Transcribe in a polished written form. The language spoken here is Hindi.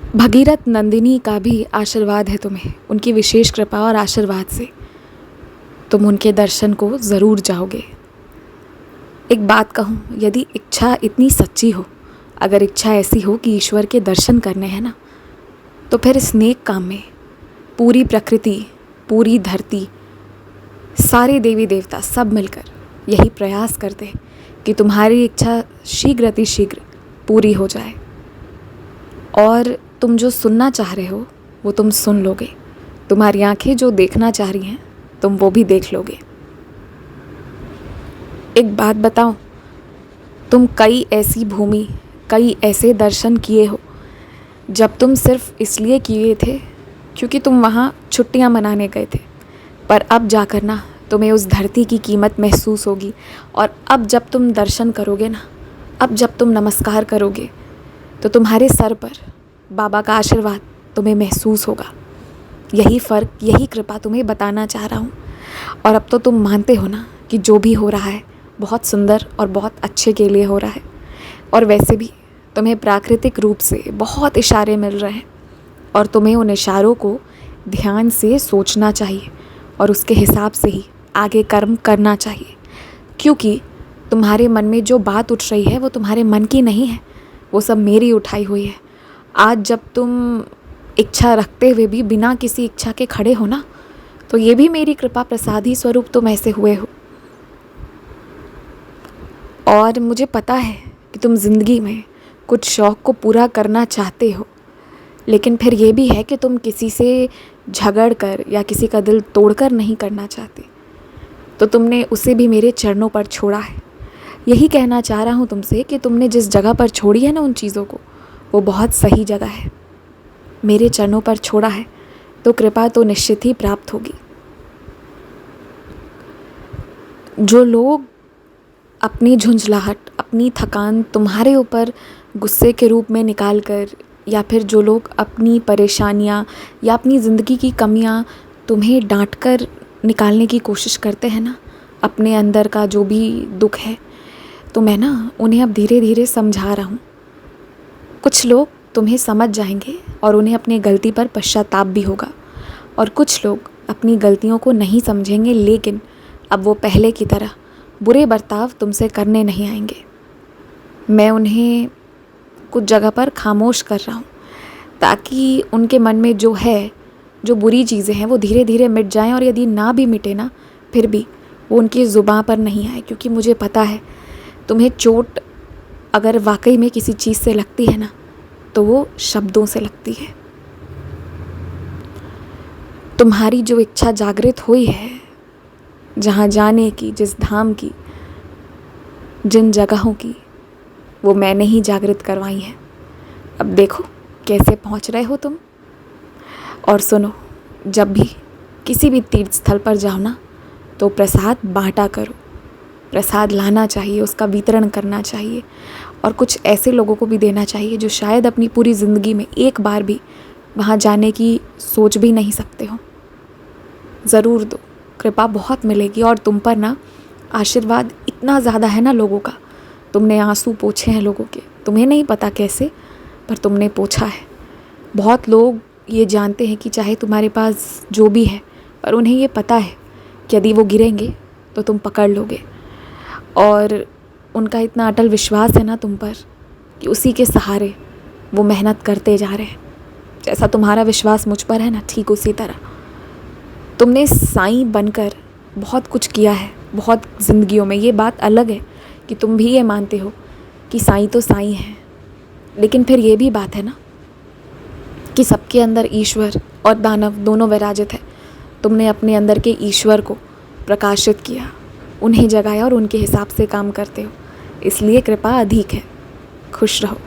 भगीरथ नंदिनी का भी आशीर्वाद है तुम्हें। उनकी विशेष कृपा और आशीर्वाद से तुम उनके दर्शन को ज़रूर जाओगे। एक बात कहूँ, यदि इच्छा इतनी सच्ची हो, अगर इच्छा ऐसी हो कि ईश्वर के दर्शन करने हैं ना, तो फिर इस नेक काम में पूरी प्रकृति, पूरी धरती, सारे देवी देवता सब मिलकर यही प्रयास करते हैं कि तुम्हारी इच्छा शीघ्र अतिशीघ्र पूरी हो जाए। और तुम जो सुनना चाह रहे हो वो तुम सुन लोगे। तुम्हारी आंखें जो देखना चाह रही हैं तुम वो भी देख लोगे। एक बात बताओ, तुम कई ऐसी भूमि, कई ऐसे दर्शन किए हो जब तुम सिर्फ इसलिए किए थे क्योंकि तुम वहाँ छुट्टियाँ मनाने गए थे, पर अब जाकर ना तुम्हें उस धरती की कीमत महसूस होगी। और अब जब तुम दर्शन करोगे ना, अब जब तुम नमस्कार करोगे, तो तुम्हारे सर पर बाबा का आशीर्वाद तुम्हें महसूस होगा। यही फ़र्क, यही कृपा तुम्हें बताना चाह रहा हूँ। और अब तो तुम मानते हो ना कि जो भी हो रहा है बहुत सुंदर और बहुत अच्छे के लिए हो रहा है। और वैसे भी तुम्हें प्राकृतिक रूप से बहुत इशारे मिल रहे हैं और तुम्हें उन इशारों को ध्यान से सोचना चाहिए और उसके हिसाब से ही आगे कर्म करना चाहिए। क्योंकि तुम्हारे मन में जो बात उठ रही है वो तुम्हारे मन की नहीं है, वो सब मेरी उठाई हुई है। आज जब तुम इच्छा रखते हुए भी बिना किसी इच्छा के खड़े हो ना, तो ये भी मेरी कृपा प्रसाद ही स्वरूप तुम ऐसे हुए हो। और मुझे पता है कि तुम ज़िंदगी में कुछ शौक़ को पूरा करना चाहते हो, लेकिन फिर ये भी है कि तुम किसी से झगड़ कर या किसी का दिल तोड़कर नहीं करना चाहते, तो तुमने उसे भी मेरे चरणों पर छोड़ा है। यही कहना चाह रहा हूँ तुमसे कि तुमने जिस जगह पर छोड़ी है ना उन चीज़ों को, वो बहुत सही जगह है। मेरे चरणों पर छोड़ा है तो कृपा तो निश्चित ही प्राप्त होगी। जो लोग अपनी झुंझलाहट, अपनी थकान तुम्हारे ऊपर गुस्से के रूप में निकाल कर, या फिर जो लोग अपनी परेशानियाँ या अपनी ज़िंदगी की कमियाँ तुम्हें डांट कर निकालने की कोशिश करते हैं ना, अपने अंदर का जो भी दुख है, तो मैं ना उन्हें अब धीरे धीरे समझा रहा हूँ। कुछ लोग तुम्हें समझ जाएंगे और उन्हें अपनी गलती पर पश्चाताप भी होगा, और कुछ लोग अपनी गलतियों को नहीं समझेंगे, लेकिन अब वो पहले की तरह बुरे बर्ताव तुमसे करने नहीं आएंगे। मैं उन्हें कुछ जगह पर खामोश कर रहा हूँ ताकि उनके मन में जो है, जो बुरी चीज़ें हैं वो धीरे धीरे मिट जाएं। और यदि ना भी मिटे ना, फिर भी वो उनकी ज़ुबान पर नहीं आए, क्योंकि मुझे पता है तुम्हें चोट अगर वाकई में किसी चीज़ से लगती है ना, तो वो शब्दों से लगती है। तुम्हारी जो इच्छा जागृत हुई है, जहाँ जाने की, जिस धाम की, जिन जगहों की, वो मैंने ही जागृत करवाई है। अब देखो कैसे पहुँच रहे हो तुम। और सुनो, जब भी किसी भी तीर्थ स्थल पर जाओ ना, तो प्रसाद बांटा करो। प्रसाद लाना चाहिए, उसका वितरण करना चाहिए, और कुछ ऐसे लोगों को भी देना चाहिए जो शायद अपनी पूरी ज़िंदगी में एक बार भी वहाँ जाने की सोच भी नहीं सकते हो। ज़रूर दो, कृपा बहुत मिलेगी। और तुम पर ना आशीर्वाद इतना ज़्यादा है ना लोगों का। तुमने आंसू पोंछे हैं लोगों के, तुम्हें नहीं पता कैसे, पर तुमने पोंछा है। बहुत लोग ये जानते हैं कि चाहे तुम्हारे पास जो भी है, पर उन्हें ये पता है कि यदि वो गिरेंगे तो तुम पकड़ लोगे। और उनका इतना अटल विश्वास है ना तुम पर कि उसी के सहारे वो मेहनत करते जा रहे हैं। जैसा तुम्हारा विश्वास मुझ पर है ना, ठीक उसी तरह तुमने साईं बनकर बहुत कुछ किया है बहुत ज़िंदगियों में। ये बात अलग है कि तुम भी ये मानते हो कि साईं तो साईं है, लेकिन फिर ये भी बात है ना कि सबके अंदर ईश्वर और दानव दोनों विराजित है। तुमने अपने अंदर के ईश्वर को प्रकाशित किया, उन्हें जगाया और उनके हिसाब से काम करते हो, इसलिए कृपा अधिक है। खुश रहो।